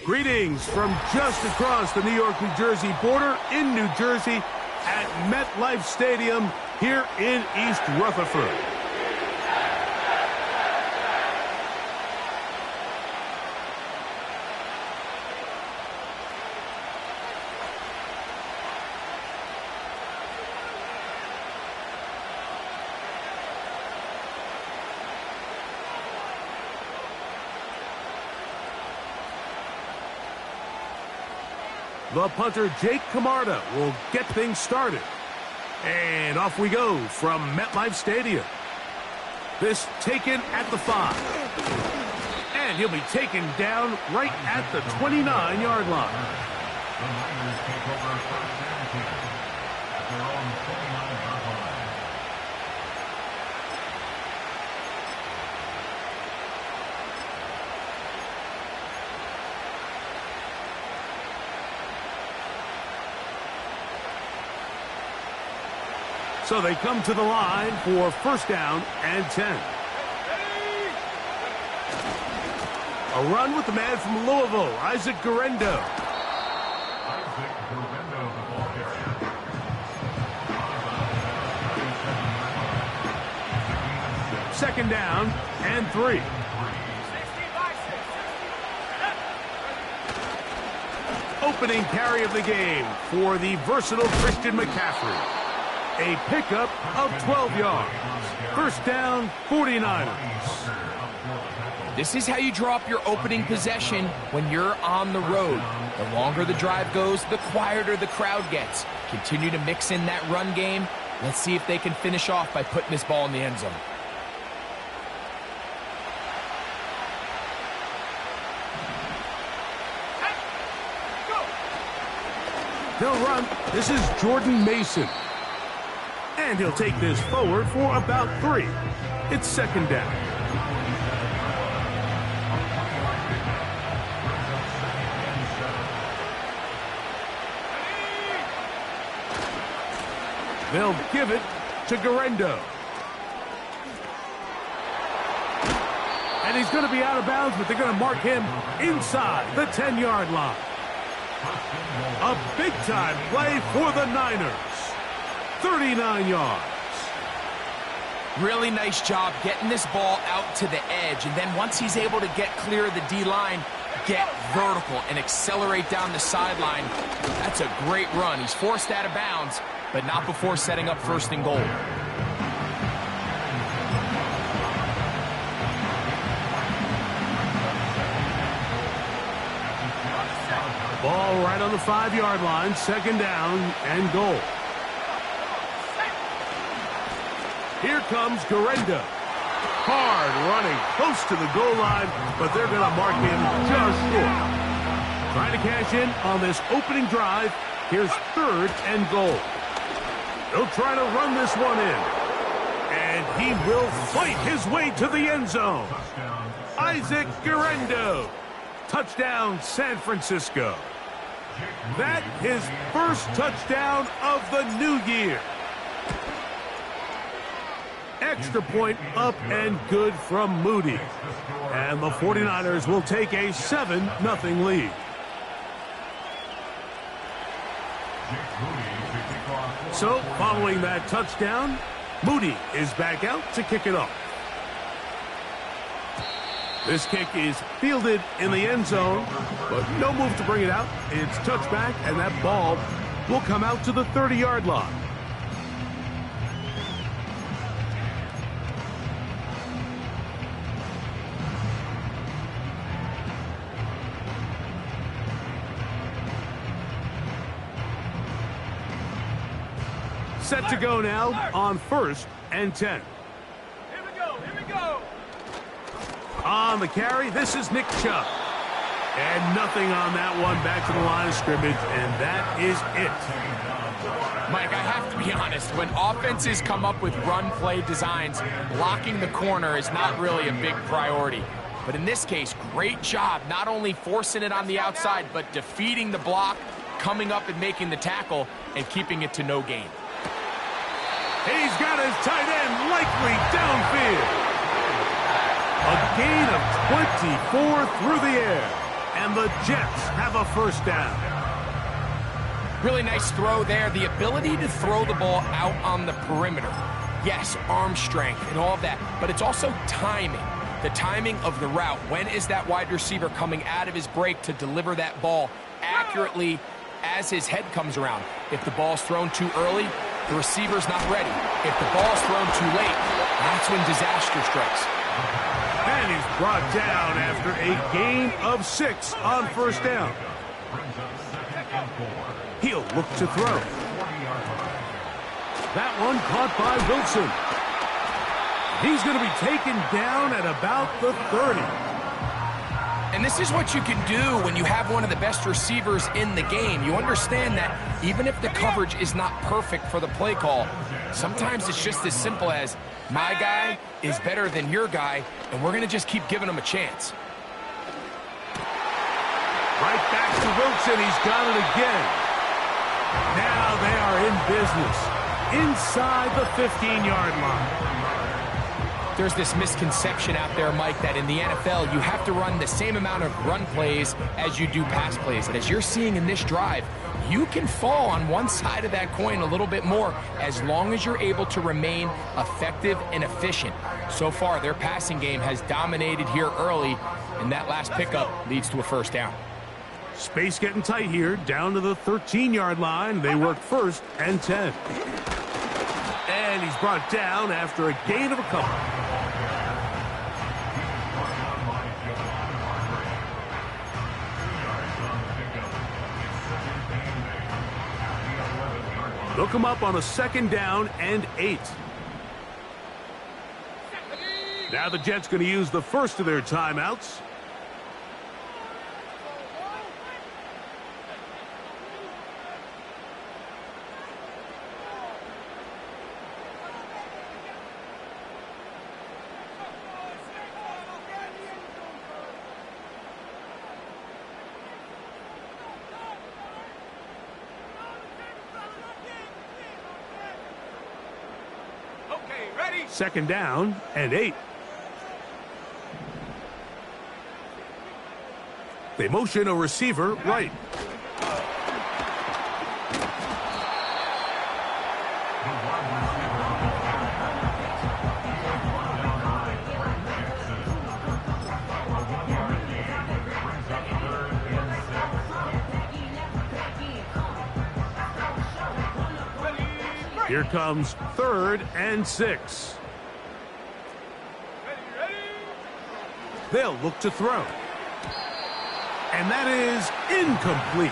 Greetings from just across the New York-New Jersey border in New Jersey at MetLife Stadium here in East Rutherford. The punter, Jake Camarda, will get things started. And off we go from MetLife Stadium. This taken at the 5. And he'll be taken down right at the 29-yard line. The Niners take over first and 10 at their own 29-yard line. So they come to the line for first down and 10. A run with the man from Louisville, Isaac Guerendo. The ball carrier. Second down and 3. Opening carry of the game for the versatile Christian McCaffrey. A pickup of 12 yards. First down, 49ers. This is how you draw up your opening possession when you're on the road. The longer the drive goes, the quieter the crowd gets. Continue to mix in that run game. Let's see if they can finish off by putting this ball in the end zone. They'll run. This is Jordan Mason. And he'll take this forward for about 3. It's second down. They'll give it to Guerendo. And he's going to be out of bounds, but they're going to mark him inside the 10-yard line. A big-time play for the Niners. 39 yards. Really nice job getting this ball out to the edge, and then once he's able to get clear of the D-line, get vertical and accelerate down the sideline. That's a great run. He's forced out of bounds, but not before setting up first and goal. Ball right on the 5-yard line, second down and goal. Here comes Guerendo. Hard running, close to the goal line, but they're going to mark him just short. Trying to cash in on this opening drive. Here's third and goal. They'll try to run this one in. And he will fight his way to the end zone. Isaac Guerendo. Touchdown, San Francisco. That his first touchdown of the new year. Extra point up and good from Moody. And the 49ers will take a 7-0 lead. So, following that touchdown, Moody is back out to kick it off. This kick is fielded in the end zone, but no move to bring it out. It's touchback, and that ball will come out to the 30-yard line. Set to go now on first and 10. Here we go. On the carry, this is Nick Chubb. And nothing on that one, back to the line of scrimmage, and that is it. Mike, I have to be honest, when offenses come up with run play designs, blocking the corner is not really a big priority. But in this case, great job not only forcing it on the outside, but defeating the block, coming up and making the tackle, and keeping it to no gain. He's got his tight end likely downfield. A gain of 24 through the air. And the The Jets have a first down. Really nice throw there. The ability to throw the ball out on the perimeter. Yes, arm strength and all of that, but it's also timing. The timing of the route. When is that wide receiver coming out of his break to deliver that ball accurately as his head comes around? If the ball's thrown too early, the receiver's not ready. If the ball's thrown too late, that's when disaster strikes. And he's brought down after a gain of 6 on first down. He'll look to throw. That one caught by Wilson. He's going to be taken down at about the 30. And this is what you can do when you have one of the best receivers in the game. You understand that even if the coverage is not perfect for the play call, sometimes it's just as simple as, my guy is better than your guy, and we're going to just keep giving him a chance. Right back to Wilson. He's got it again. Now they are in business inside the 15-yard line. There's this misconception out there, Mike, that in the NFL, you have to run the same amount of run plays as you do pass plays. And as you're seeing in this drive, you can fall on one side of that coin a little bit more as long as you're able to remain effective and efficient. So far, their passing game has dominated here early, and that last pickup leads to a first down. Space getting tight here, down to the 13-yard line. They work 1st and 10. And he's brought down after a gain of a couple. Look him up on a 2nd down and 8. Now the Jets going to use the first of their timeouts. Ready? 2nd down and 8. They motion a receiver right. Here comes 3rd and 6. Ready? They'll look to throw. And that is incomplete.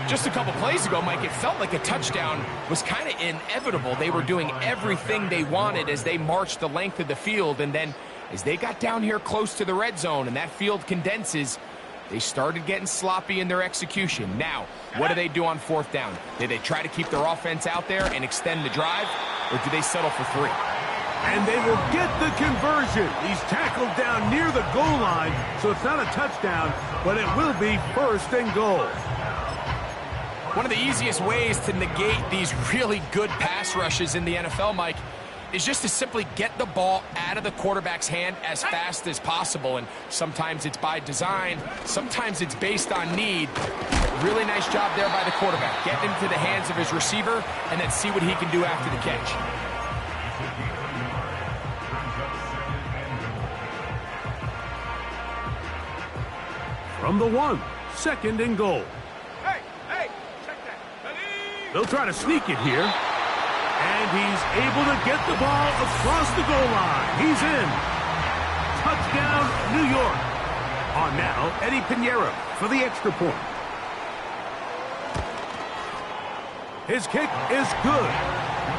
Just a couple plays ago, Mike, it felt like a touchdown was kind of inevitable. They were doing everything they wanted as they marched the length of the field, and then as they got down here close to the red zone and that field condenses, they started getting sloppy in their execution. Now, what do they do on 4th down? Did they try to keep their offense out there and extend the drive, or do they settle for 3? And they will get the conversion. He's tackled down near the goal line, so it's not a touchdown, but it will be 1st and goal. One of the easiest ways to negate these really good pass rushes in the NFL, Mike, is just to simply get the ball out of the quarterback's hand as fast as possible. And sometimes it's by design, sometimes it's based on need. Really nice job there by the quarterback. Get into the hands of his receiver and then see what he can do after the catch. From the 1, 2nd and goal. Hey, check that. Ready? They'll try to sneak it here. And he's able to get the ball across the goal line. He's in. Touchdown, New York. On now, Eddie Pinheiro for the extra point. His kick is good.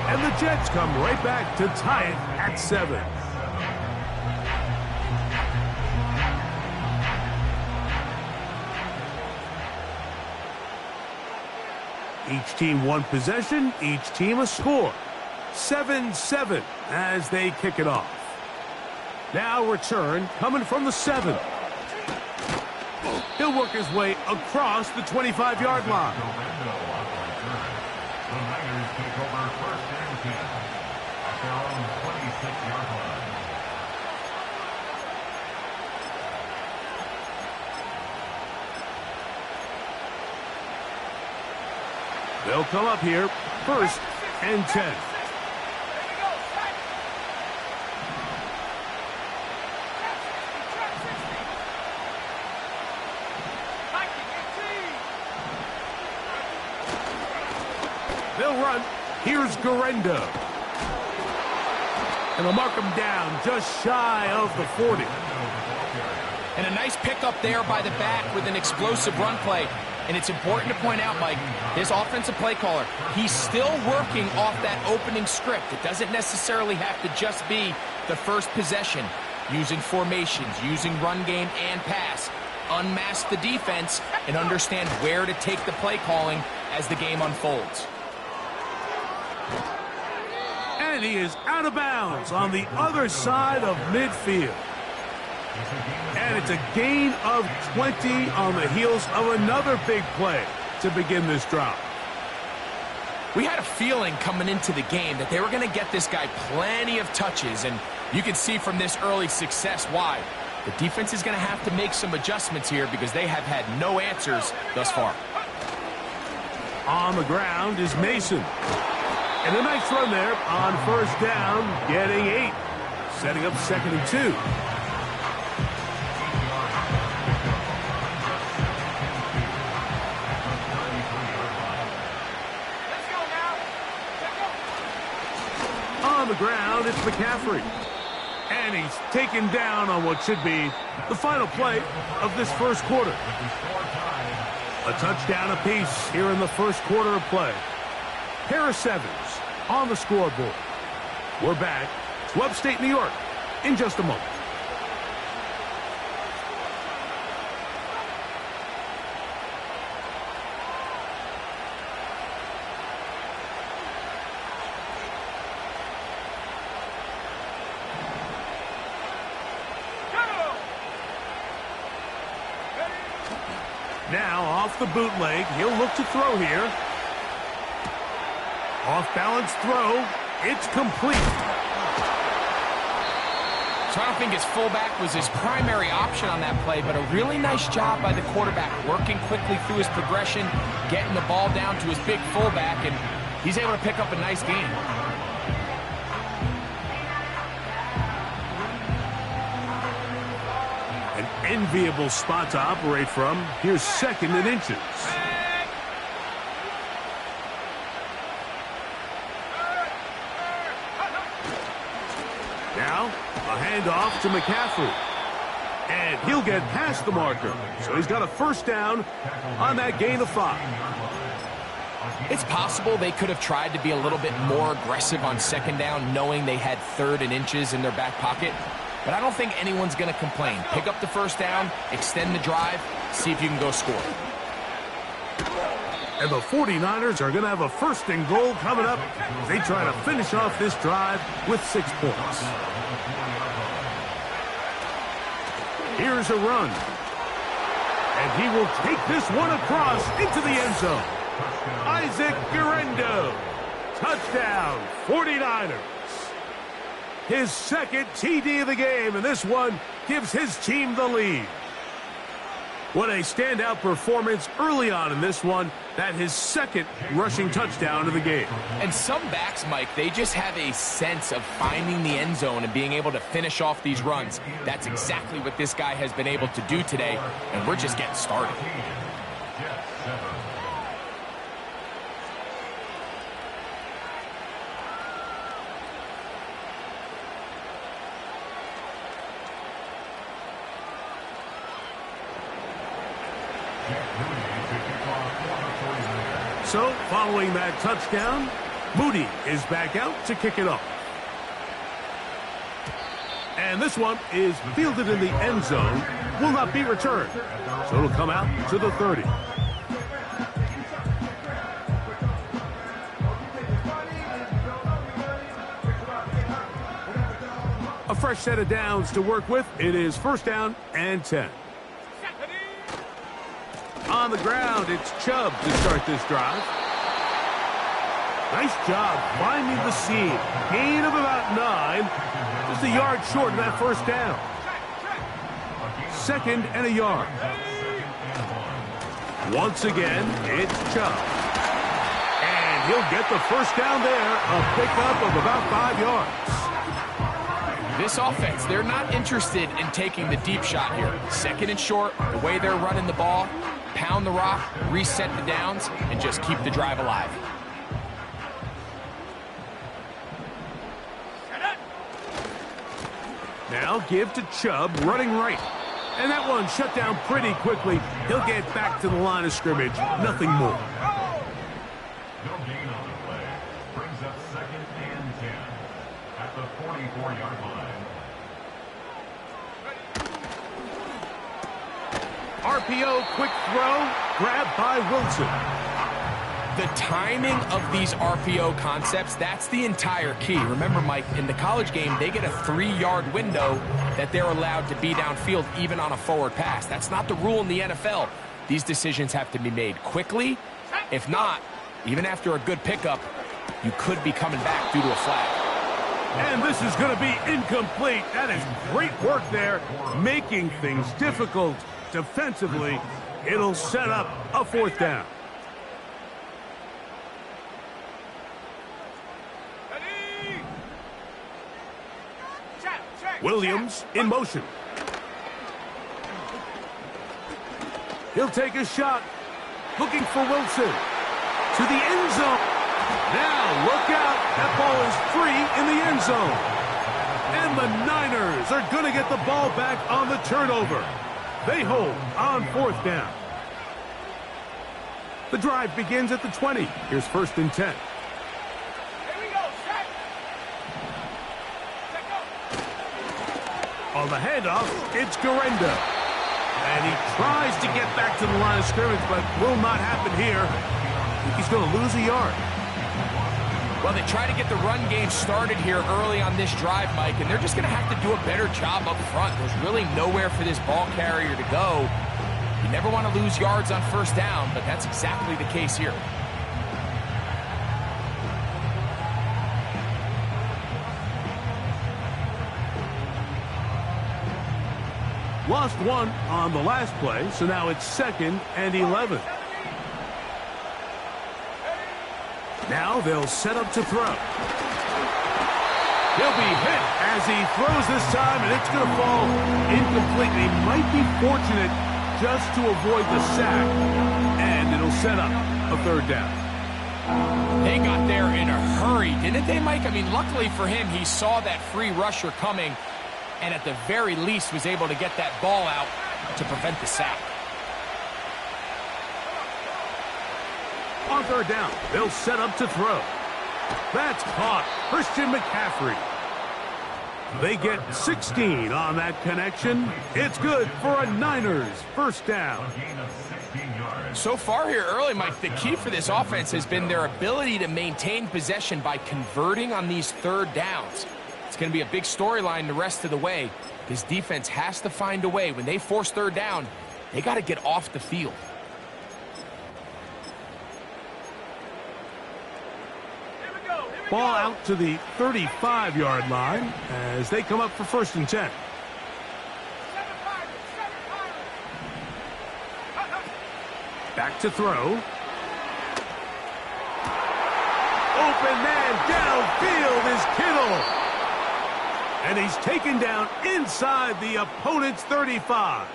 And the Jets come right back to tie it at 7. Each team one possession, each team a score. 7-7 as they kick it off. Now return coming from the 7. He'll work his way across the 25-yard line. The Niners take over 1st and 10 at their own 26-yard line. They'll come up here, 1st and 10. They'll run. Here's Guerrero. And they'll mark him down just shy of the 40. And a nice pickup there by the back with an explosive run play. And it's important to point out, Mike, this offensive play caller, he's still working off that opening script. It doesn't necessarily have to just be the first possession. Using formations, using run game and pass. Unmask the defense and understand where to take the play calling as the game unfolds. And he is out of bounds on the other side of midfield. And it's a gain of 20 on the heels of another big play to begin this drive. We had a feeling coming into the game that they were going to get this guy plenty of touches, and you can see from this early success why. The defense is going to have to make some adjustments here because they have had no answers thus far. On the ground is Mason. And a nice run there on 1st down, getting 8. Setting up 2nd and 2. On the ground, it's McCaffrey. And he's taken down on what should be the final play of this 1st quarter. A touchdown apiece here in the 1st quarter of play. Pair of 7s on the scoreboard. We're back to upstate New York in just a moment. Now off the bootleg, he'll look to throw here. Off-balance throw. It's complete. So I don't think his fullback was his primary option on that play, but a really nice job by the quarterback working quickly through his progression, getting the ball down to his big fullback, and he's able to pick up a nice gain. An enviable spot to operate from. Here's 2nd and inches. Now, a handoff to McCaffrey. And he'll get past the marker. So he's got a 1st down on that gain of 5. It's possible they could have tried to be a little bit more aggressive on 2nd down, knowing they had 3rd and inches in their back pocket. But I don't think anyone's going to complain. Pick up the 1st down, extend the drive, see if you can go score. And the 49ers are going to have a 1st and goal coming up as they try to finish off this drive with 6 points. Here's a run. And he will take this one across into the end zone. Isaac Guerrero. Touchdown, 49ers. His 2nd TD of the game, and this one gives his team the lead. What a standout performance early on in this one. That his 2nd rushing touchdown of the game. And some backs, Mike, they just have a sense of finding the end zone and being able to finish off these runs. That's exactly what this guy has been able to do today, and we're just getting started. So, following that touchdown, Moody is back out to kick it off. And this one is fielded in the end zone, will not be returned. So it'll come out to the 30. A fresh set of downs to work with. It is 1st down and 10. On the ground, it's Chubb to start this drive. Nice job finding the seam. Gain of about 9. Just a yard short of that 1st down. 2nd and a yard. Once again, it's Chubb. he'll get the first down there, a pickup of about 5 yards. This offense, they're not interested in taking the deep shot here. Second and short, the way they're running the ball, pound the rock, reset the downs, and just keep the drive alive. Now give to Chubb, running right. And that one shut down pretty quickly. He'll get back to the line of scrimmage. Nothing more. No gain on the play. Brings up 2nd and 10 at the 44-yard line. RPO, quick throw, grabbed by Wilson. The timing of these RPO concepts, that's the entire key. Remember, Mike, in the college game, they get a 3-yard window that they're allowed to be downfield even on a forward pass. That's not the rule in the NFL. These decisions have to be made quickly. If not, even after a good pickup, you could be coming back due to a flag. And this is going to be incomplete. That is great work there, making things difficult defensively. It'll set up a 4th down. Williams in motion. He'll take a shot. Looking for Wilson. To the end zone. Now, look out. That ball is free in the end zone. And the Niners are going to get the ball back on the turnover. They hold on 4th down. The drive begins at the 20. Here's 1st and 10. On the handoff, it's Garenda. And he tries to get back to the line of scrimmage, but will not happen here. I think he's going to lose a yard. Well, they try to get the run game started here early on this drive, Mike, and they're just going to have to do a better job up front. There's really nowhere for this ball carrier to go. You never want to lose yards on 1st down, but that's exactly the case here. Lost one on the last play, so now it's 2nd and 11. Now they'll set up to throw. He'll be hit as he throws this time, and it's going to fall incomplete. He might be fortunate just to avoid the sack, and it'll set up a 3rd down. They got there in a hurry, didn't they, Mike? I mean, luckily for him, he saw that free rusher coming, and at the very least was able to get that ball out to prevent the sack. On 3rd down, they'll set up to throw. That's caught. Christian McCaffrey. They get 16 on that connection. It's good for a Niners 1st down. So far here early, Mike, the key for this offense has been their ability to maintain possession by converting on these 3rd downs. It's going to be a big storyline the rest of the way. This defense has to find a way. When they force 3rd down, they got to get off the field. Ball out to the 35-yard line as they come up for 1st and 10. Back to throw. Open man downfield is Kittle. And he's taken down inside the opponent's 35.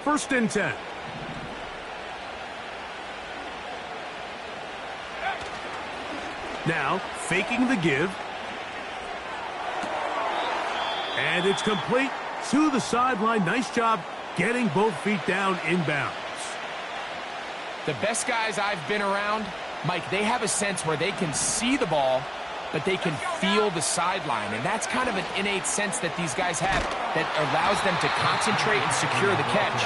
First and 10. Now, faking the give. And it's complete to the sideline. Nice job getting both feet down inbounds. The best guys I've been around, Mike, they have a sense where they can see the ball, but they can feel the sideline. And that's kind of an innate sense that these guys have that allows them to concentrate and secure the catch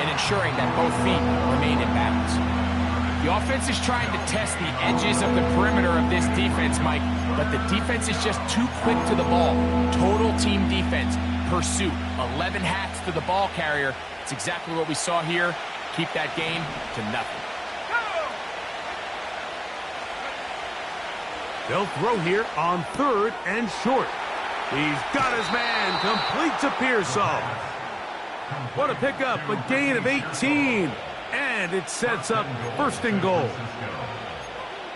and ensuring that both feet remain in balance. The offense is trying to test the edges of the perimeter of this defense, Mike, but the defense is just too quick to the ball. Total team defense, pursuit, 11 hats to the ball carrier. It's exactly what we saw here. Keep that game to nothing. They'll throw here on 3rd and short. He's got his man, complete to Pearsall. What a pickup, a gain of 18. And it sets up 1st and goal.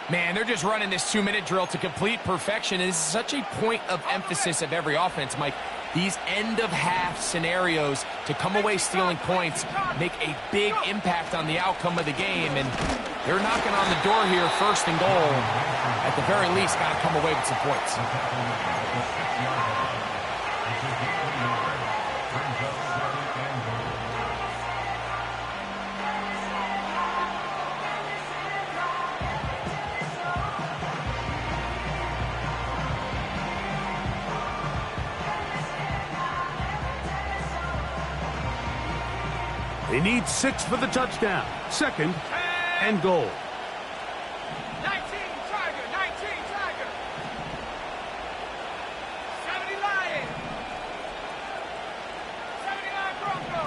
Man, they're just running this 2-minute drill to complete perfection. And this is such a point of emphasis of every offense, Mike. These end-of-half scenarios to come away stealing points make a big impact on the outcome of the game. And they're knocking on the door here, 1st and goal. At the very least, got to come away with some points. They need 6 for the touchdown. 2nd and goal. 19 Tiger, 19 Tiger. 70 Lion. 79 Bronco.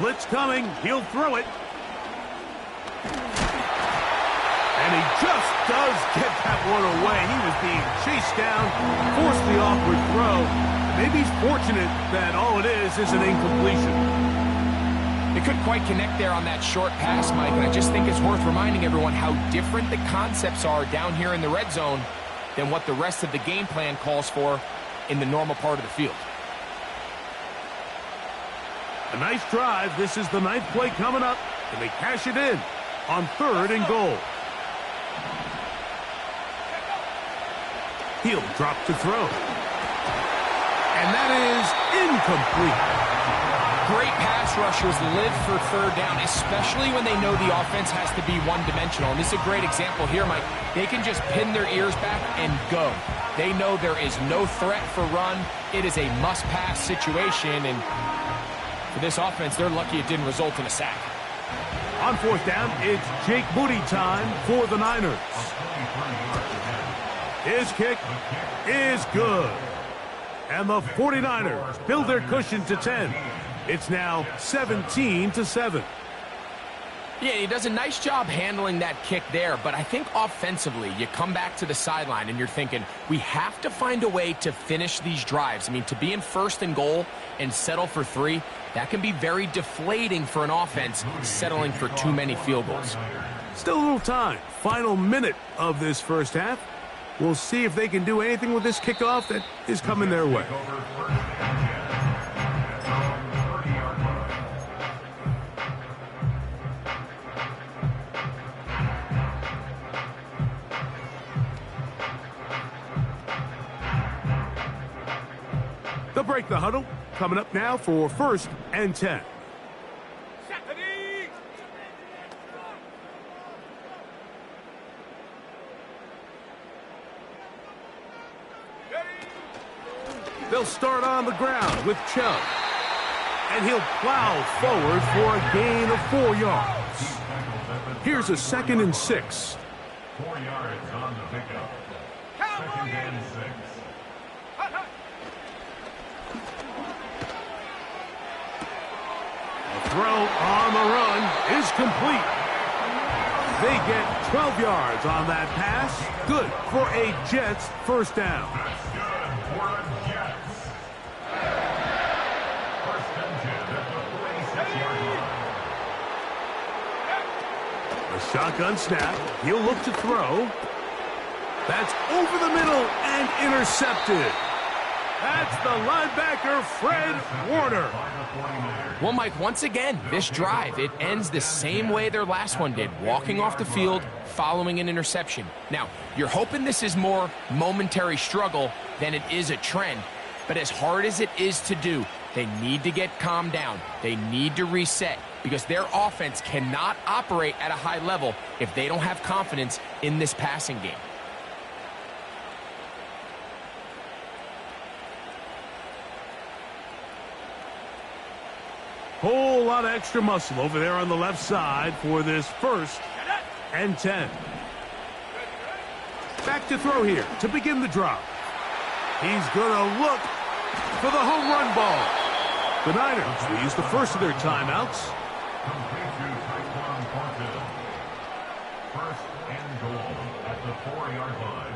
Blitz coming. He'll throw it. And he just does get that one away. He was being chased down, forced the awkward throw. Maybe he's fortunate that all it is an incompletion. They couldn't quite connect there on that short pass, Mike, and I just think it's worth reminding everyone how different the concepts are down here in the red zone than what the rest of the game plan calls for in the normal part of the field. A nice drive. This is the 9th play coming up, and they cash it in on 3rd and goal. He'll drop to throw. And that is incomplete. Great pass rushers live for 3rd down, especially when they know the offense has to be one-dimensional. And this is a great example here, Mike. They can just pin their ears back and go. They know there is no threat for run. It is a must-pass situation. And for this offense, they're lucky it didn't result in a sack. On 4th down, it's Jake Moody time for the Niners. His kick is good. And the 49ers build their cushion to 10. It's now 17-7. Yeah, he does a nice job handling that kick there, but I think offensively, you come back to the sideline and you're thinking, we have to find a way to finish these drives. I mean, to be in 1st and goal and settle for 3, that can be very deflating for an offense settling for too many field goals. Still a little time. Final minute of this first half. We'll see if they can do anything with this kickoff that is coming their way. They'll break the huddle. Coming up now for 1st and 10. They'll start on the ground with Chubb. And he'll plow forward for a gain of 4 yards. Here's a 2nd and 6. 4 yards on the pickup. 2nd and 6. The throw on the run is complete. They get 12 yards on that pass. Good for a Jets 1st down. That's good for a Jets. 1st and 10 at the 46-yard line. A shotgun snap. He'll look to throw. That's over the middle and intercepted. That's the linebacker, Fred Warner. Well, Mike, once again, this drive, it ends the same way their last one did, walking off the field, following an interception. Now, you're hoping this is more momentary struggle than it is a trend, but as hard as it is to do, they need to get calmed down. They need to reset because their offense cannot operate at a high level if they don't have confidence in this passing game. Whole lot of extra muscle over there on the left side for this 1st and 10. Back to throw here to begin the drive. He's going to look for the home run ball. The Niners will use the first of their timeouts. First and goal at the 4-yard line.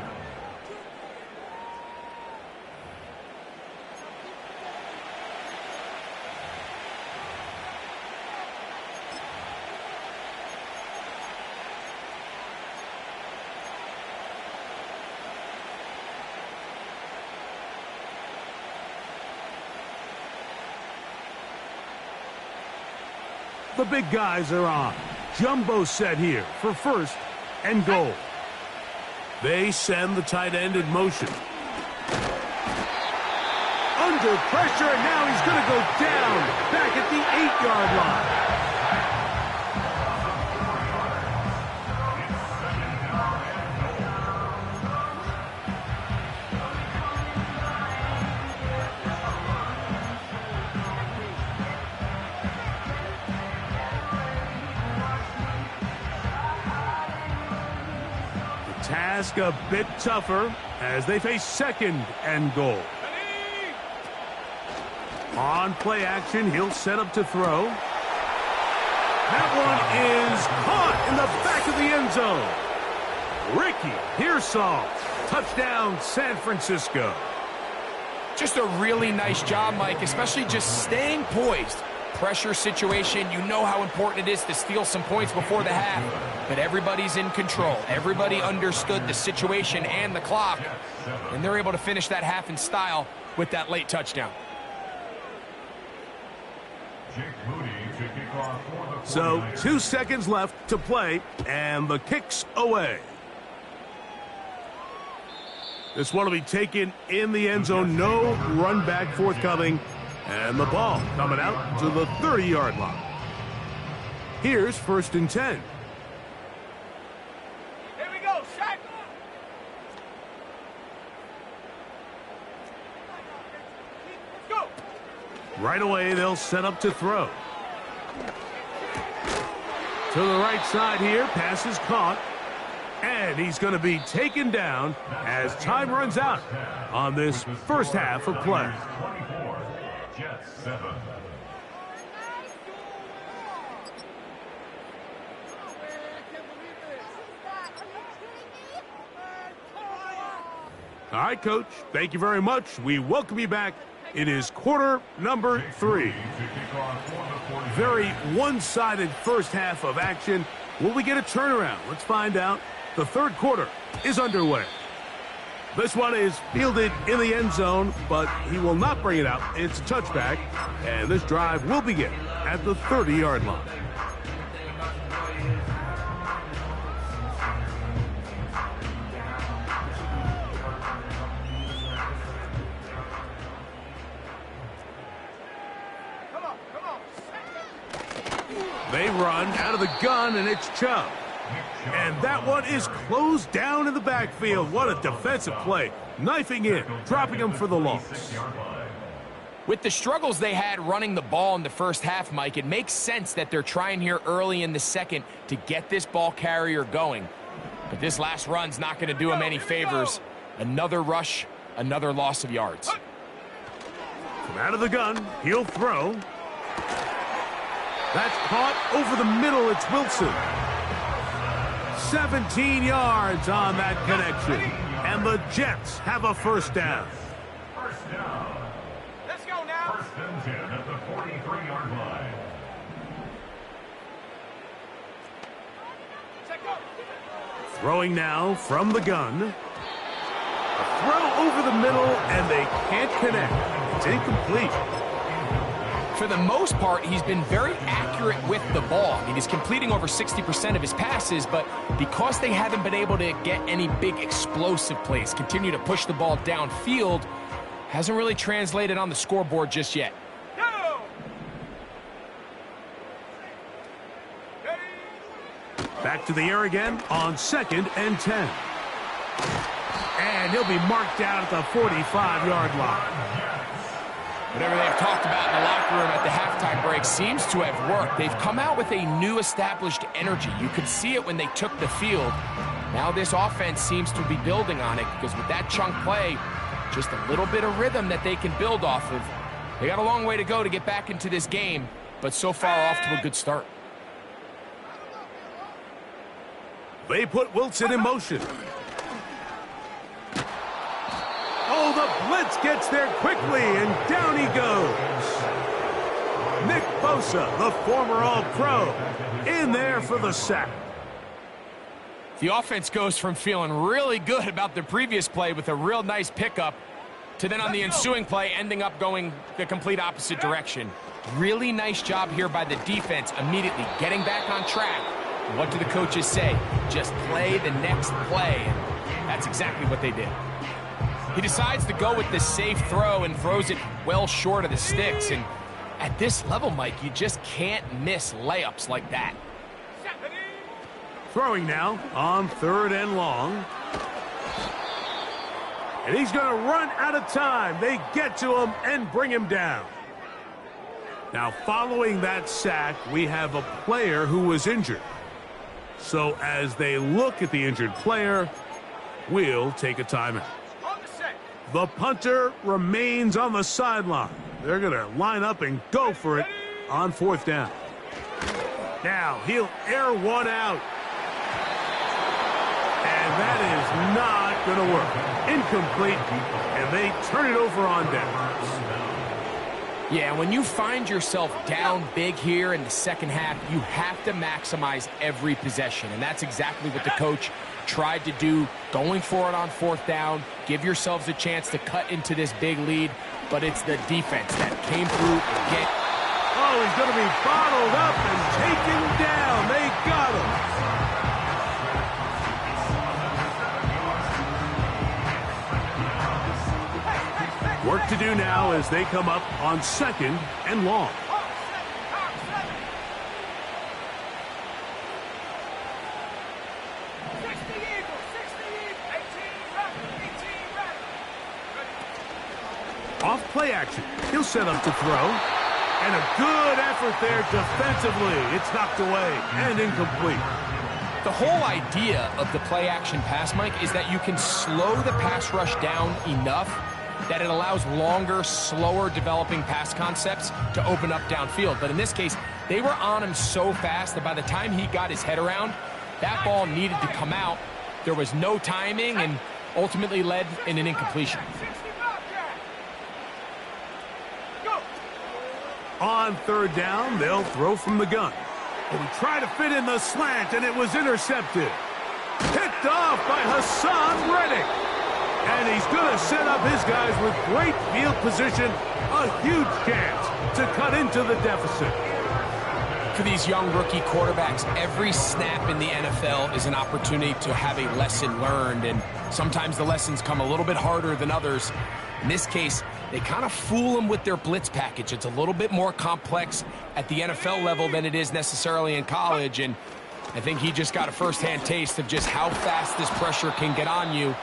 The big guys are on. Jumbo set here for 1st and goal. They send the tight end in motion. Under pressure, and now he's going to go down back at the 8-yard line. Task a bit tougher as they face 2nd and goal. On play action, he'll set up to throw. That one is caught in the back of the end zone. Ricky Pearsall, touchdown San Francisco. Just a really nice job, Mike, especially just staying poised. Pressure situation, you know how important it is to steal some points before the half, but everybody's in control. Everybody understood the situation and the clock, and they're able to finish that half in style with that late touchdown. So 2 seconds left to play, and the kick's away. This one will be taken in the end zone. No run back forthcoming. And the ball coming out to the 30-yard line. Here's 1st and 10. Here we go, Shaq. Let's go. Right away, they'll set up to throw. To the right side here, pass is caught. And he's going to be taken down as time runs out on this first half of play. Jets 7. All right, Coach. Thank you very much. We welcome you back. It is quarter number 3. Very one-sided first half of action. Will we get a turnaround? Let's find out. The 3rd quarter is underway. This one is fielded in the end zone, but he will not bring it out. It's a touchback, and this drive will begin at the 30-yard line. They run out of the gun, and it's Chubb. And that one is closed down in the backfield. What a defensive play. Knifing in, dropping him for the loss. With the struggles they had running the ball in the first half, Mike, it makes sense that they're trying here early in the second to get this ball carrier going. But this last run's not going to do him any favors. Another rush, another loss of yards. From out of the gun, he'll throw. That's caught over the middle. It's Wilson. 17 yards on that connection. And the Jets have a first down. First down. Let's go now. 1st and 10 at the 43-yard line. Check go. Throwing now from the gun. A throw over the middle, and they can't connect. It's incomplete. For the most part, he's been very accurate with the ball. I mean, he's completing over 60% of his passes, but because they haven't been able to get any big explosive plays, continue to push the ball downfield, hasn't really translated on the scoreboard just yet. Go. Back to the air again on 2nd and 10. And he'll be marked down at the 45-yard line. Whatever they've talked about in the locker room at the halftime break seems to have worked. They've come out with a new established energy. You could see it when they took the field. Now this offense seems to be building on it because with that chunk play, just a little bit of rhythm that they can build off of. They got a long way to go to get back into this game, but so far off to a good start. They put Wilson in motion. Oh, the blitz gets there quickly, and down he goes. Nick Bosa, the former All-Pro, in there for the sack. The offense goes from feeling really good about the previous play with a real nice pickup to then on the ensuing play ending up going the complete opposite direction. Really nice job here by the defense immediately getting back on track. What do the coaches say? Just play the next play. And that's exactly what they did. He decides to go with the safe throw and throws it well short of the sticks. And at this level, Mike, you just can't miss layups like that. Throwing now on 3rd and long. And he's going to run out of time. They get to him and bring him down. Now, following that sack, we have a player who was injured. So as they look at the injured player, we'll take a timeout. The punter remains on the sideline. They're going to line up and go for it on 4th down. Now he'll air one out. And that is not going to work. Incomplete, and they turn it over on downs. Yeah, when you find yourself down big here in the second half, you have to maximize every possession, and that's exactly what the coach tried to do, going for it on 4th down, give yourselves a chance to cut into this big lead, but it's the defense that came through again. Oh, he's going to be bottled up and taken down. They got him. Work to do now as they come up on 2nd and long. Off play action. He'll set up to throw. And a good effort there defensively. It's knocked away and incomplete. The whole idea of the play action pass, Mike, is that you can slow the pass rush down enough that it allows longer, slower developing pass concepts to open up downfield. But in this case, they were on him so fast that by the time he got his head around, that ball needed to come out. There was no timing and ultimately led in an incompletion. On 3rd down, they'll throw from the gun. And he tried to fit in the slant, and it was intercepted. Picked off by Hassan Reddick. And he's going to set up his guys with great field position. A huge chance to cut into the deficit. For these young rookie quarterbacks, every snap in the NFL is an opportunity to have a lesson learned. And sometimes the lessons come a little bit harder than others. In this case, they kind of fool them with their blitz package. It's a little bit more complex at the NFL level than it is necessarily in college. And I think he just got a first-hand taste of just how fast this pressure can get on you.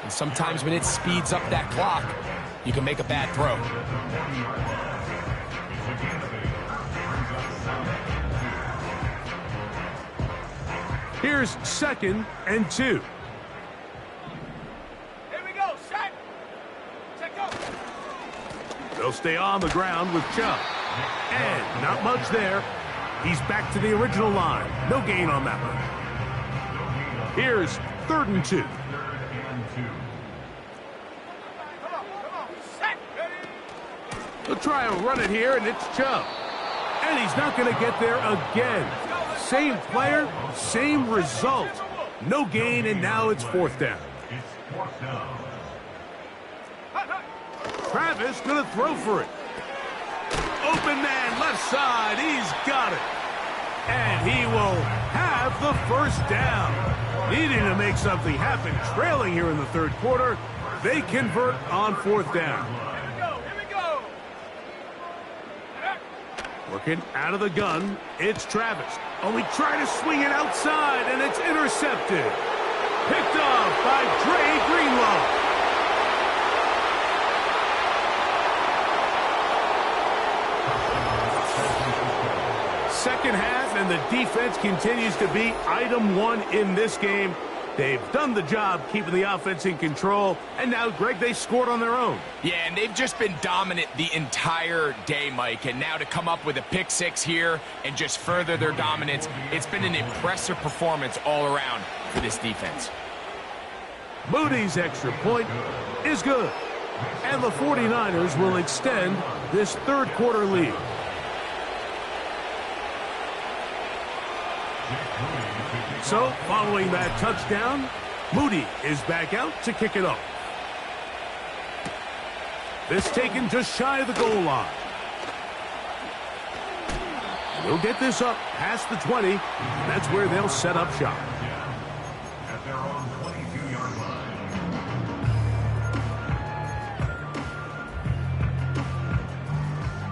And sometimes when it speeds up that clock, you can make a bad throw. Here's 2nd and 2. Here we go, set. Check go. They'll stay on the ground with Chubb. And not much there. He's back to the original line. No gain on that one. Here's 3rd and 2. They'll try and run it here, and it's Chubb. And he's not going to get there again. Same player, same result. No gain, and now it's 4th down. Travis going to throw for it. Open man, left side. He's got it. And he will have the 1st down. Needing to make something happen. Trailing here in the 3rd quarter. They convert on 4th down. Working out of the gun, it's Travis. Oh, he tried to swing it outside, and it's intercepted. Picked off by Dre Greenlaw. defense continues to be item one in this game. They've done the job keeping the offense in control, and now, Greg, they scored on their own. Yeah, and they've just been dominant the entire day, Mike, and now to come up with a pick six here and just further their dominance, it's been an impressive performance all around for this defense. Moody's extra point is good, and the 49ers will extend this third quarter lead. So, following that touchdown, Moody is back out to kick it off. This taken just shy of the goal line. They'll get this up past the 20, and that's where they'll set up shop. At their own 22-yard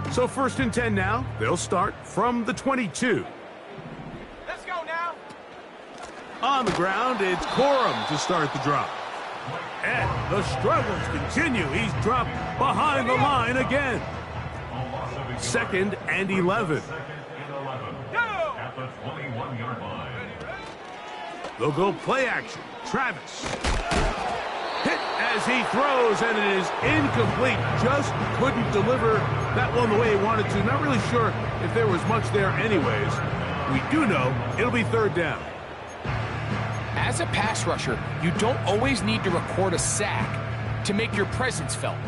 line. So 1st and 10 now. They'll start from the 22. Let's go now. On the ground, it's Corum to start the drive. And the struggles continue. He's dropped behind the line again. 2nd and 11. At the 21-yard line. They'll go play action. Travis. Hit as he throws, and it is incomplete. Just couldn't deliver that one the way he wanted to. Not really sure if there was much there anyways. We do know it'll be 3rd down. As a pass rusher, you don't always need to record a sack to make your presence felt.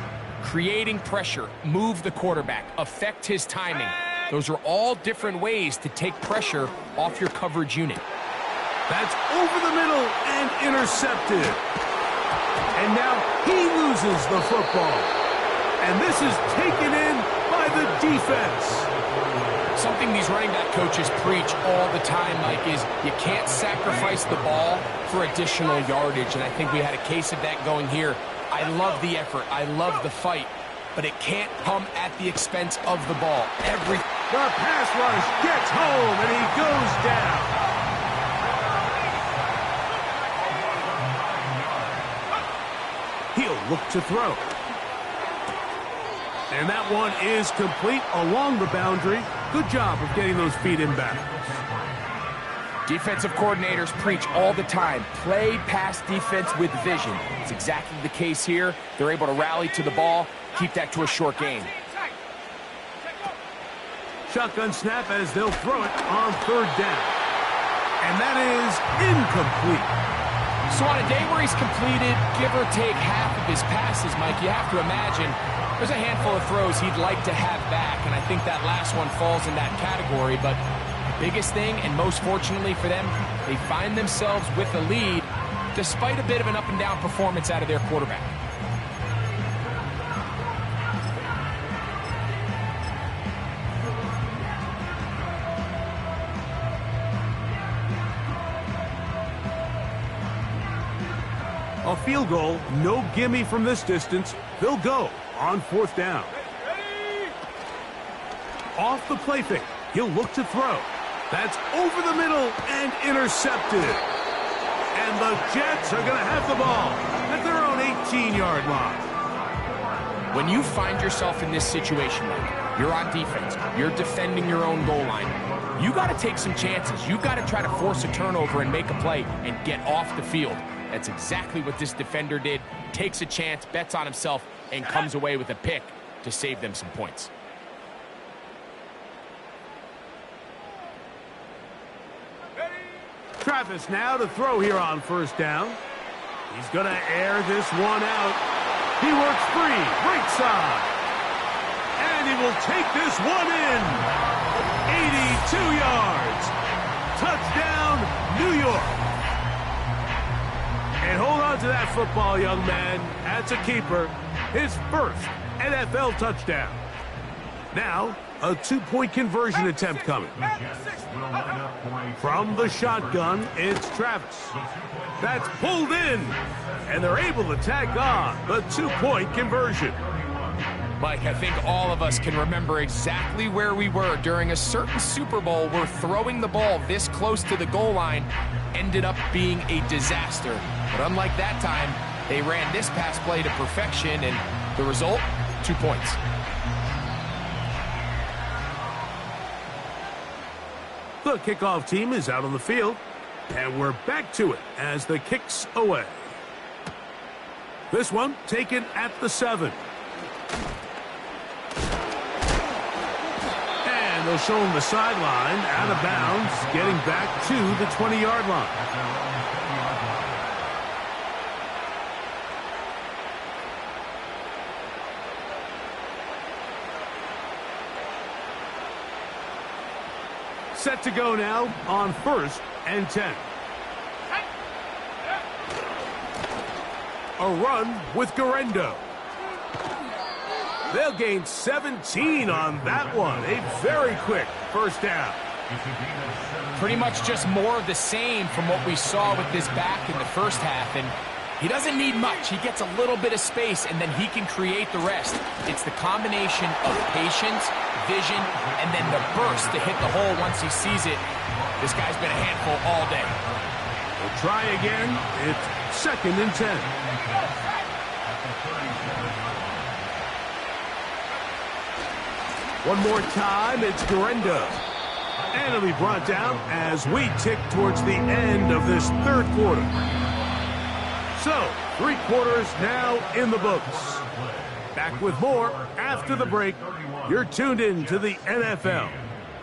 Creating pressure, move the quarterback, affect his timing. Those are all different ways to take pressure off your coverage unit. That's over the middle and intercepted. And now he loses the football. And this is taken in by the defense. Something these running back coaches preach all the time, Mike, is you can't sacrifice the ball for additional yardage. And I think we had a case of that going here. I love the effort. I love the fight. But it can't come at the expense of the ball. The pass rush gets home, and he goes down. He'll look to throw. And that one is complete along the boundary. Good job of getting those feet in bounds. Defensive coordinators preach all the time, play pass defense with vision. It's exactly the case here. They're able to rally to the ball, keep that to a short gain. Shotgun snap as they'll throw it on 3rd down. And that is incomplete. So on a day where he's completed, give or take half of his passes, Mike, you have to imagine there's a handful of throws he'd like to have back, and I think that last one falls in that category. But the biggest thing, and most fortunately for them, they find themselves with a lead despite a bit of an up-and-down performance out of their quarterback. A field goal, no gimme from this distance. They'll go on 4th down. Off the play fake, he'll look to throw. That's over the middle and intercepted. And the Jets are going to have the ball at their own 18-yard line. When you find yourself in this situation, Mike, you're on defense, you're defending your own goal line, you got to take some chances. You got to try to force a turnover and make a play and get off the field. That's exactly what this defender did. Takes a chance, bets on himself, and comes away with a pick to save them some points. Travis now to throw here on 1st down. He's going to air this one out. He works free, right side. And he will take this one in. 82 yards. Touchdown, New York. And hold on to that football, young man. That's a keeper. His first NFL touchdown. Now, a 2-point conversion attempt coming. From the shotgun, it's Travis. That's pulled in. And they're able to tack on the 2-point conversion. Mike, I think all of us can remember exactly where we were during a certain Super Bowl where throwing the ball this close to the goal line ended up being a disaster. But unlike that time, they ran this pass play to perfection, and the result, 2 points. The kickoff team is out on the field, and we're back to it as the kick's away. This one taken at the 7. And they'll show him the sideline, out of bounds, getting back to the 20-yard line. Set to go now on 1st and 10. A run with Guerrero. They'll gain 17 on that one. A very quick first down. Pretty much just more of the same from what we saw with this back in the first half. And he doesn't need much. He gets a little bit of space, and then he can create the rest. It's the combination of patience, vision, and then the burst to hit the hole once he sees it. This guy's been a handful all day. We'll try again. It's 2nd and 10. One more time, it's Guerrero. And it'll be brought down as we tick towards the end of this 3rd quarter. So, 3 quarters now in the books. Back with more after the break. You're tuned in to the NFL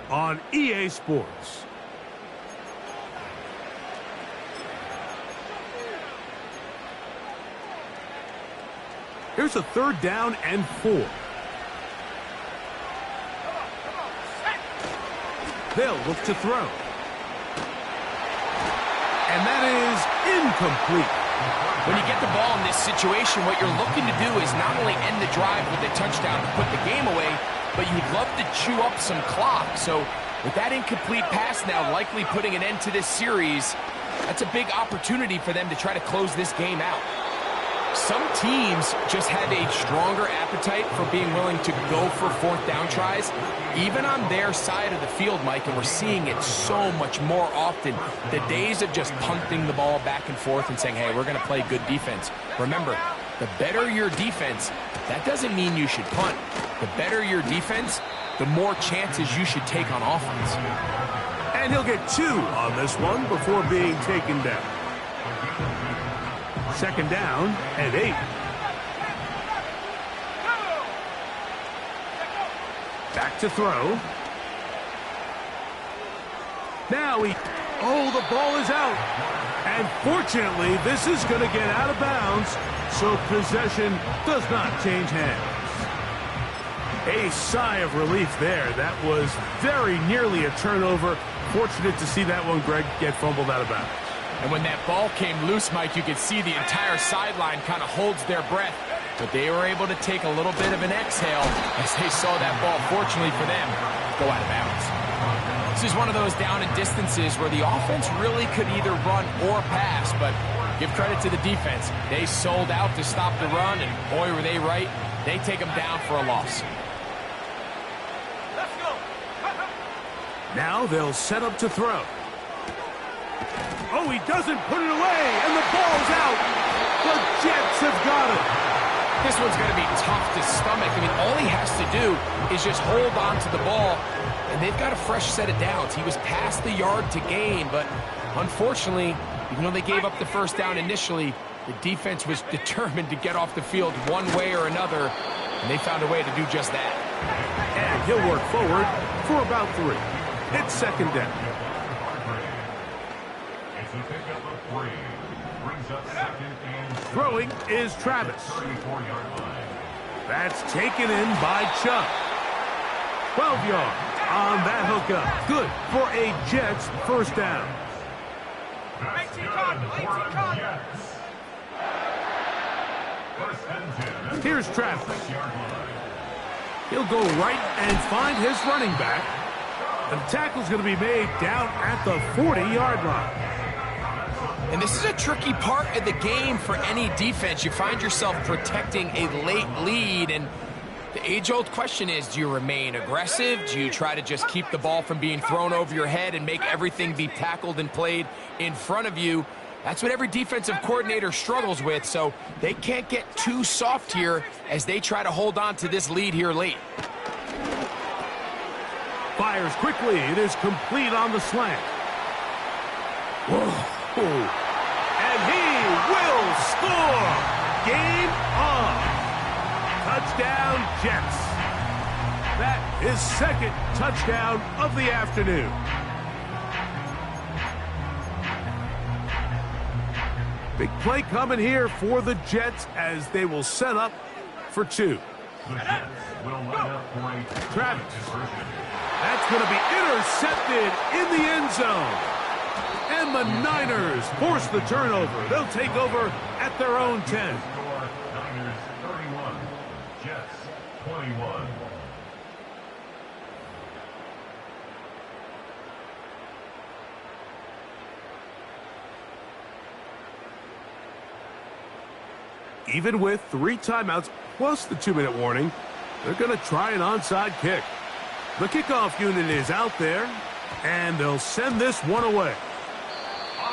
on EA Sports. Here's a 3rd down and 4. They'll look to throw. And that is incomplete. When you get the ball in this situation, what you're looking to do is not only end the drive with a touchdown to put the game away, but you'd love to chew up some clock. So with that incomplete pass now likely putting an end to this series, that's a big opportunity for them to try to close this game out. Some teams just have a stronger appetite for being willing to go for 4th down tries, even on their side of the field, Mike, and we're seeing it so much more often. The days of just punting the ball back and forth and saying, hey, we're going to play good defense. Remember, the better your defense, that doesn't mean you should punt. The better your defense, the more chances you should take on offense. And he'll get 2 on this one before being taken down. 2nd down and 8. Back to throw. Now oh, the ball is out. And fortunately, this is going to get out of bounds, so possession does not change hands. A sigh of relief there. That was very nearly a turnover. Fortunate to see that one, Greg, get fumbled out of bounds. And when that ball came loose, Mike, you could see the entire sideline kind of holds their breath. But they were able to take a little bit of an exhale as they saw that ball, fortunately for them, go out of bounds. This is one of those down and distances where the offense really could either run or pass, but give credit to the defense. They sold out to stop the run, and boy, were they right. They take them down for a loss. Let's go. Now they'll set up to throw. Oh, he doesn't put it away, and the ball's out. The Jets have got it. This one's going to be tough to stomach. I mean, all he has to do is just hold on to the ball, and they've got a fresh set of downs. He was past the yard to gain, but unfortunately, even though they gave up the 1st down initially, the defense was determined to get off the field one way or another, and they found a way to do just that. And he'll work forward for about 3. It's 2nd down. It's a pickup of 3. Brings up 2nd and 7. Throwing is Travis. 34-yard line. That's taken in by Chubb. 12 yards on that hookup. Good for a Jets 1st down. That's good for the Jets. 1st and 10. Here's Travis. 6-yard line. He'll go right and find his running back. The tackle's going to be made down at the 40-yard line. And this is a tricky part of the game for any defense. You find yourself protecting a late lead, and the age-old question is, do you remain aggressive? Do you try to just keep the ball from being thrown over your head and make everything be tackled and played in front of you? That's what every defensive coordinator struggles with, so they can't get too soft here as they try to hold on to this lead here late. Fires quickly. It is complete on the slant. Whoa. And he will score. Game on. Touchdown, Jets. That is second touchdown of the afternoon. Big play coming here for the Jets as they will set up for two. Travis. That's going to be intercepted in the end zone. And the Niners force the turnover. They'll take over at their own 10. Niners 31, Jets 21. Even with 3 timeouts plus the 2-minute warning, they're going to try an onside kick. The kickoff unit is out there, and they'll send this one away.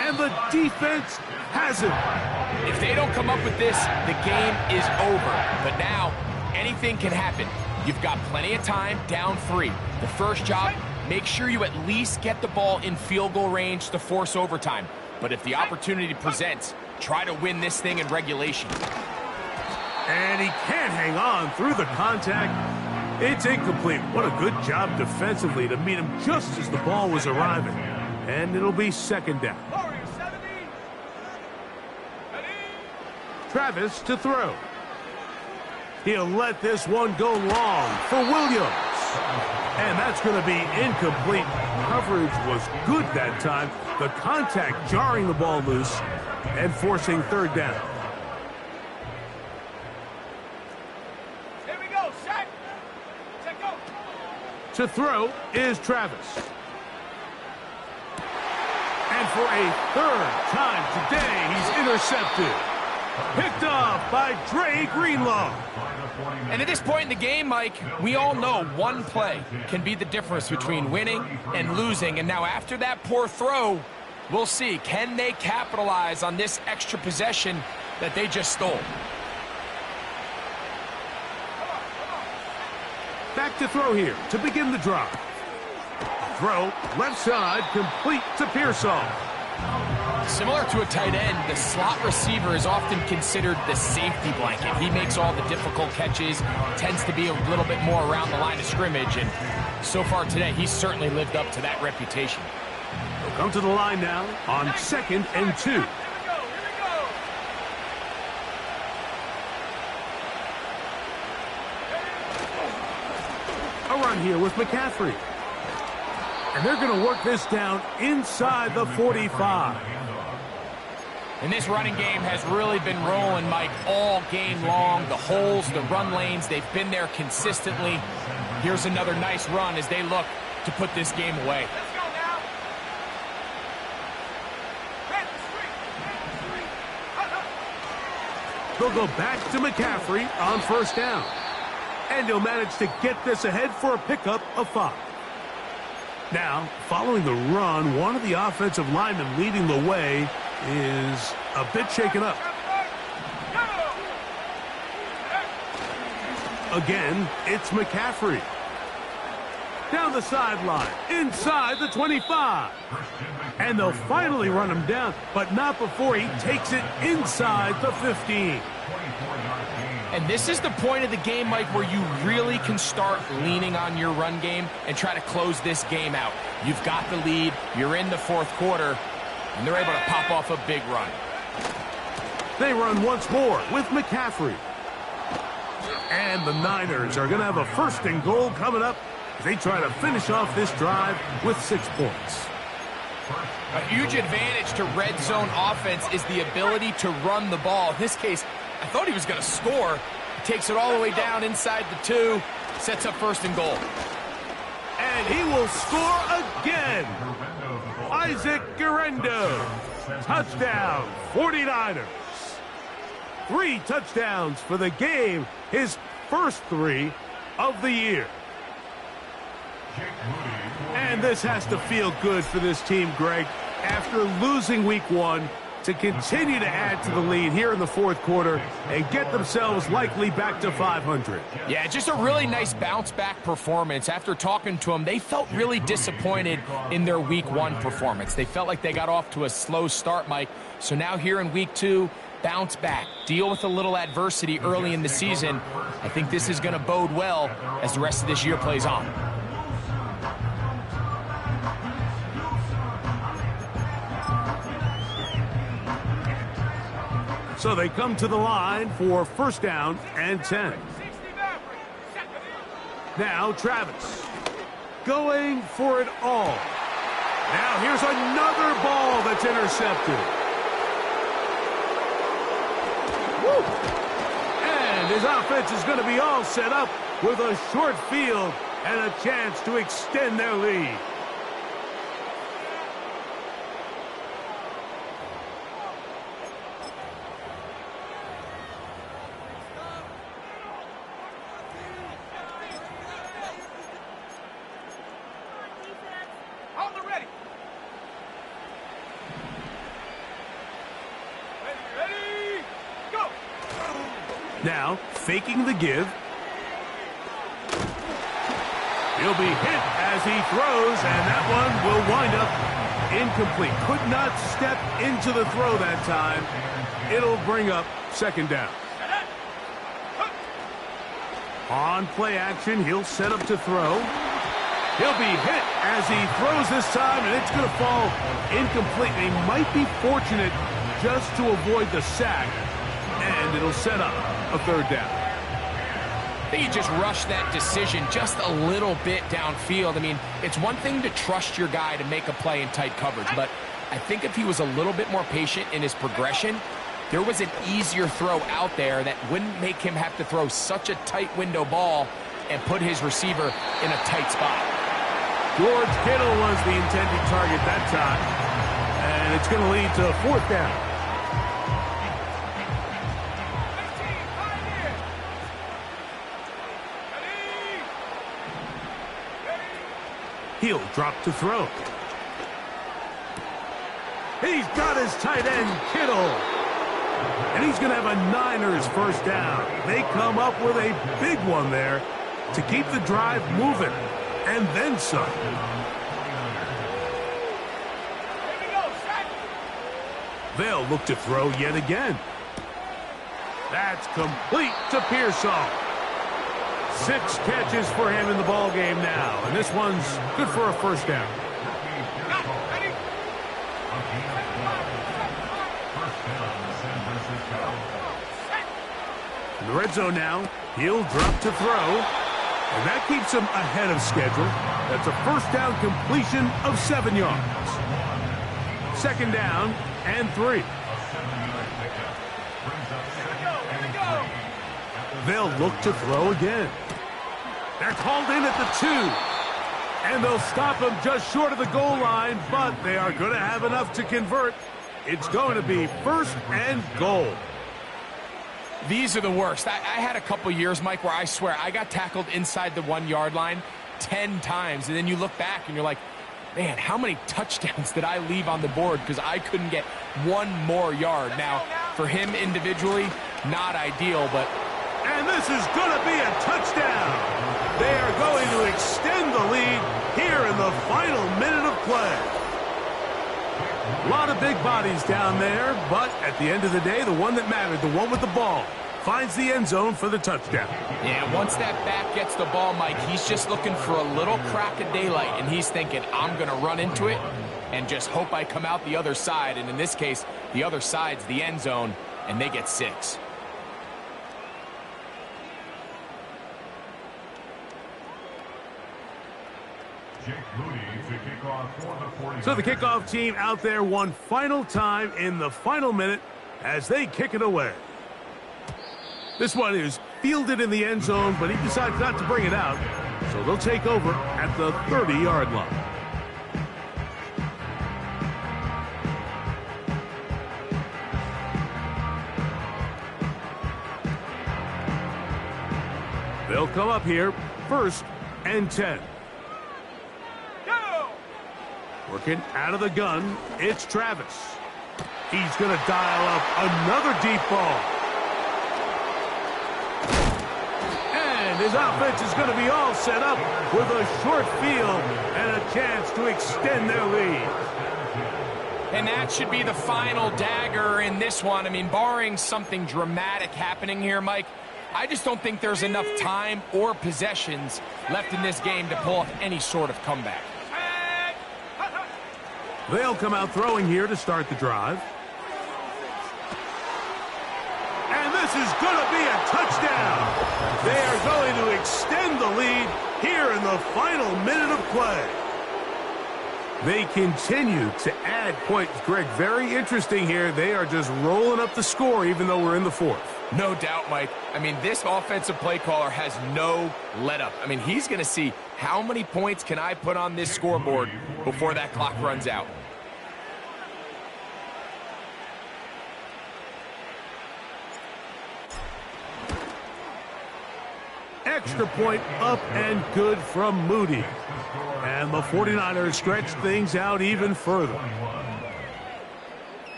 And the defense has it. If they don't come up with this, the game is over. But now, anything can happen. You've got plenty of time, down 3. The first job, make sure you at least get the ball in field goal range to force overtime. But if the opportunity presents, try to win this thing in regulation. And he can't hang on through the contact. It's incomplete. What a good job defensively to meet him just as the ball was arriving. And it'll be second down. Travis to throw. He'll let this one go long for Williams. And that's going to be incomplete. Coverage was good that time. The contact jarring the ball loose and forcing third down. Here we go, set. Set, go. To throw is Travis. And for a third time today, he's intercepted. Picked off by Dre Greenlaw. And at this point in the game, Mike, we all know one play can be the difference between winning and losing. And now after that poor throw, we'll see, can they capitalize on this extra possession that they just stole? Back to throw here to begin the drive. Throw, left side, complete to Pearsall. Similar to a tight end, the slot receiver is often considered the safety blanket. He makes all the difficult catches, tends to be a little bit more around the line of scrimmage, and so far today, he's certainly lived up to that reputation. They'll come to the line now on 2nd and 2. Here we go. A run here with McCaffrey. And they're going to work this down inside the 45. And this running game has really been rolling, Mike, all game long. The holes, the run lanes, they've been there consistently. Here's another nice run as they look to put this game away. Let's go now. They'll go back to McCaffrey on first down. And he'll manage to get this ahead for a pickup of 5. Now, following the run, one of the offensive linemen leading the way is a bit shaken up. Again, it's McCaffrey. Down the sideline, inside the 25. And they'll finally run him down, but not before he takes it inside the 15. And this is the point of the game, Mike, where you really can start leaning on your run game and try to close this game out. You've got the lead, you're in the 4th quarter, and they're able to pop off a big run. They run once more with McCaffrey. And the Niners are going to have a 1st and goal coming up as they try to finish off this drive with 6 points. A huge advantage to red zone offense is the ability to run the ball. In this case, I thought he was going to score. He takes it all the way down inside the 2, sets up 1st and goal. And he will score again. Isaac Guerrero. Touchdown, 49ers. 3 touchdowns for the game, his first 3 of the year. And this has to feel good for this team, Greg. After losing week 1, to continue to add to the lead here in the fourth quarter and get themselves likely back to 500. Yeah, just a really nice bounce-back performance. After talking to them, they felt really disappointed in their Week 1 performance. They felt like they got off to a slow start, Mike. So now here in Week 2, bounce back, deal with a little adversity early in the season. I think this is going to bode well as the rest of this year plays on. So they come to the line for first down and 10. Now Travis going for it all. Now here's another ball that's intercepted. Woo! And his offense is going to be all set up with a short field and a chance to extend their lead. Now, faking the give. He'll be hit as he throws, and that one will wind up incomplete. Could not step into the throw that time. It'll bring up second down. On play action, he'll set up to throw. He'll be hit as he throws this time, and it's going to fall incomplete. He might be fortunate just to avoid the sack, and it'll set up a third down. I think he just rushed that decision just a little bit downfield. I mean, it's one thing to trust your guy to make a play in tight coverage, but I think if he was a little bit more patient in his progression, there was an easier throw out there that wouldn't make him have to throw such a tight window ball and put his receiver in a tight spot. George Kittle was the intended target that time, and it's going to lead to a fourth down. He'll drop to throw. He's got his tight end, Kittle. And he's going to have a Niners first down. They come up with a big one there to keep the drive moving. And then some. They'll look to throw yet again. That's complete to Pearsall. 6 catches for him in the ball game now, and this one's good for a first down. In the red zone now, he'll drop to throw, and that keeps him ahead of schedule. That's a first down completion of 7 yards. Second down and 3. They'll look to throw again. They're called in at the 2. And they'll stop him just short of the goal line, but they are going to have enough to convert. It's going to be first and goal. These are the worst. I had a couple years, Mike, where I swear I got tackled inside the 1 yard line 10 times. And then you look back and you're like, man, how many touchdowns did I leave on the board because I couldn't get one more yard? Now, for him individually, not ideal, but... And this is going to be a touchdown. They are going to extend the lead here in the final minute of play. A lot of big bodies down there, but at the end of the day, the one that mattered, the one with the ball, finds the end zone for the touchdown. Yeah, once that back gets the ball, Mike, he's just looking for a little crack of daylight, and he's thinking, I'm going to run into it and just hope I come out the other side. And in this case, the other side's the end zone, and they get 6. So the kickoff team out there one final time in the final minute as they kick it away. This one is fielded in the end zone, but he decides not to bring it out. So they'll take over at the 30-yard line. They'll come up here, first and 10. Working out of the gun, it's Travis. He's going to dial up another deep ball. And his offense is going to be all set up with a short field and a chance to extend their lead. And that should be the final dagger in this one. I mean, barring something dramatic happening here, Mike, I just don't think there's enough time or possessions left in this game to pull off any sort of comeback. They'll come out throwing here to start the drive. And this is going to be a touchdown. They are going to extend the lead here in the final minute of play. They continue to add points, Greg. Very interesting here. They are just rolling up the score even though we're in the fourth. No doubt, Mike. I mean, this offensive play caller has no let-up. I mean, he's going to see how many points can I put on this scoreboard before that clock runs out. Extra point up and good from Moody. And the 49ers stretch things out even further.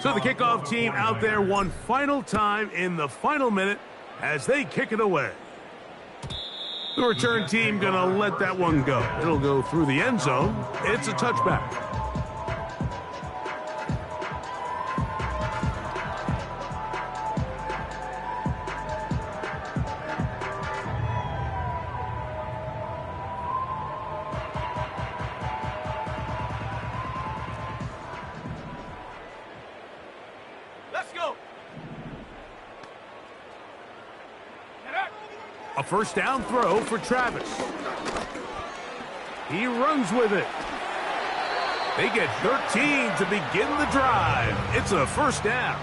So the kickoff team out there one final time in the final minute as they kick it away. The return team going to let that one go. It'll go through the end zone. It's a touchback. Let's go. A first down throw for Travis. He runs with it. They get 13 to begin the drive. It's a first down.